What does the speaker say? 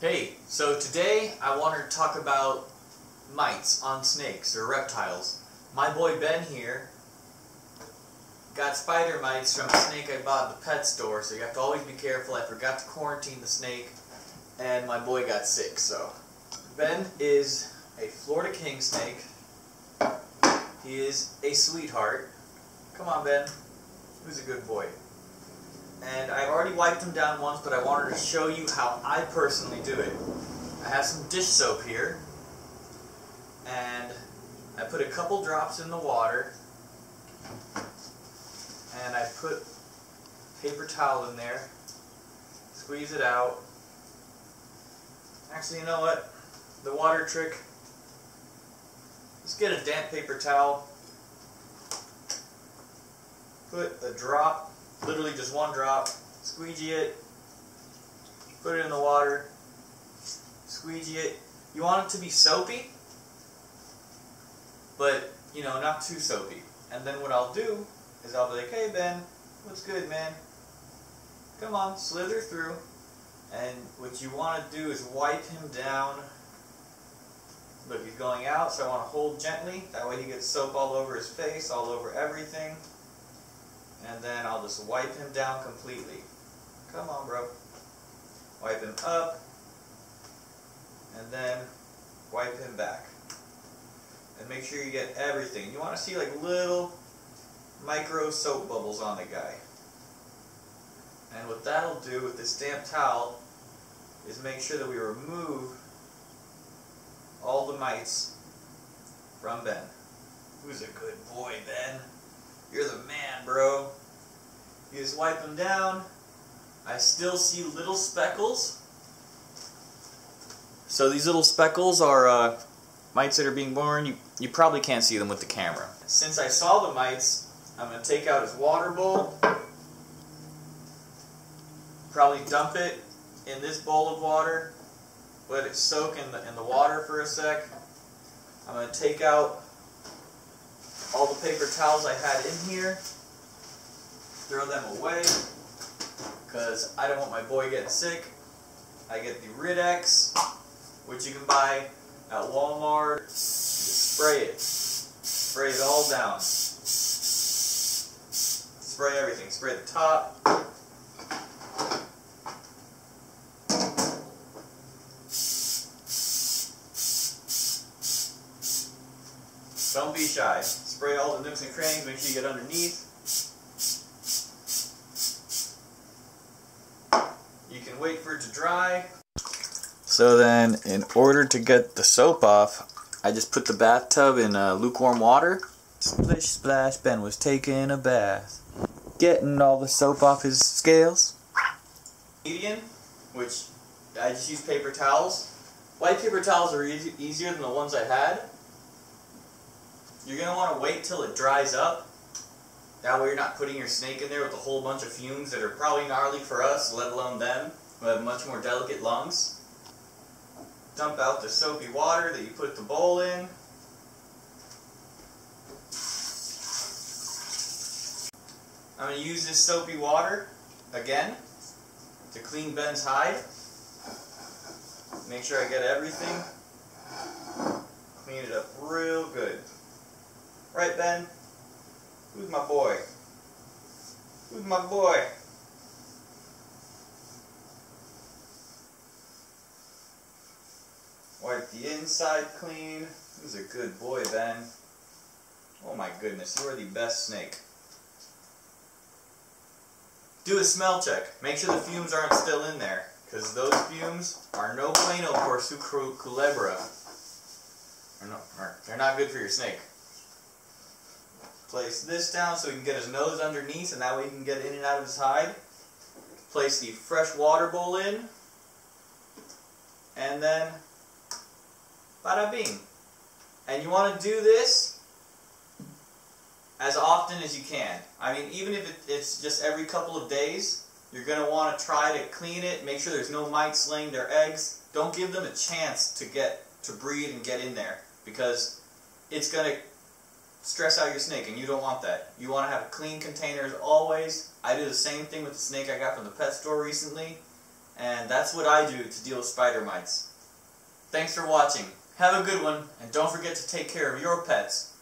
Hey, so today I wanted to talk about mites on snakes or reptiles. My boy Ben here got spider mites from a snake I bought at the pet store, so you have to always be careful. I forgot to quarantine the snake and my boy got sick. So Ben is a Florida king snake. He is a sweetheart. Come on, Ben. Who's a good boy? And I've already wiped him down once, but I wanted to show you how I personally do it. I have some dish soap here, and I put a couple drops in the water, and I put paper towel in there, squeeze it out. Actually, you know what? The water trick, just get a damp paper towel, put a drop, literally just one drop, squeegee it, put it in the water, squeegee it. You want it to be soapy, but, you know, not too soapy. And then what I'll do is I'll be like, hey Ben, what's good, man? Come on, slither through. And what you want to do is wipe him down. Look, he's going out, so I want to hold gently. That way he gets soap all over his face, all over everything. And then I'll just wipe him down completely. Come on, bro. Wipe him up, and then wipe him back. And make sure you get everything. You want to see like little micro soap bubbles on the guy. And what that'll do with this damp towel is make sure that we remove all the mites from Ben. Who's a good boy, Ben? You're the man, bro. You just wipe them down. I still see little speckles. So these little speckles are mites that are being born. You probably can't see them with the camera. Since I saw the mites, I'm going to take out his water bowl. Probably dump it in this bowl of water. Let it soak in the water for a sec. I'm going to take out all the paper towels I had in here, throw them away, because I don't want my boy getting sick. I get the Rid-X, which you can buy at Walmart. Just spray it all down. Spray everything, spray the top. Don't be shy. Spray all the nooks and crannies, make sure you get underneath. You can wait for it to dry. So then, in order to get the soap off, I just put the bathtub in lukewarm water. Splish splash, Ben was taking a bath, getting all the soap off his scales. Median, which I just use paper towels. White paper towels are easier than the ones I had. You're going to want to wait till it dries up. That way you're not putting your snake in there with a whole bunch of fumes that are probably gnarly for us, let alone them, who have much more delicate lungs. Dump out the soapy water that you put the bowl in. I'm going to use this soapy water again to clean Ben's hide. Make sure I get everything. Clean it up real good. Right, Ben? Who's my boy? Who's my boy? Wipe the inside clean. Who's a good boy, Ben? Oh my goodness, you are the best snake. Do a smell check. Make sure the fumes aren't still in there, because those fumes are no bueno por su culebra. They're not good for your snake. Place this down so he can get his nose underneath, and that way he can get in and out of his hide. Place the fresh water bowl in, and then bada bing. And you want to do this as often as you can. I mean, even if it's just every couple of days, you're going to want to try to clean it, make sure there's no mites laying their eggs. Don't give them a chance to breed and get in there, because it's going to stress out your snake, and you don't want that. You want to have clean containers always. I do the same thing with the snake I got from the pet store recently, and that's what I do to deal with spider mites. Thanks for watching. Have a good one, and don't forget to take care of your pets.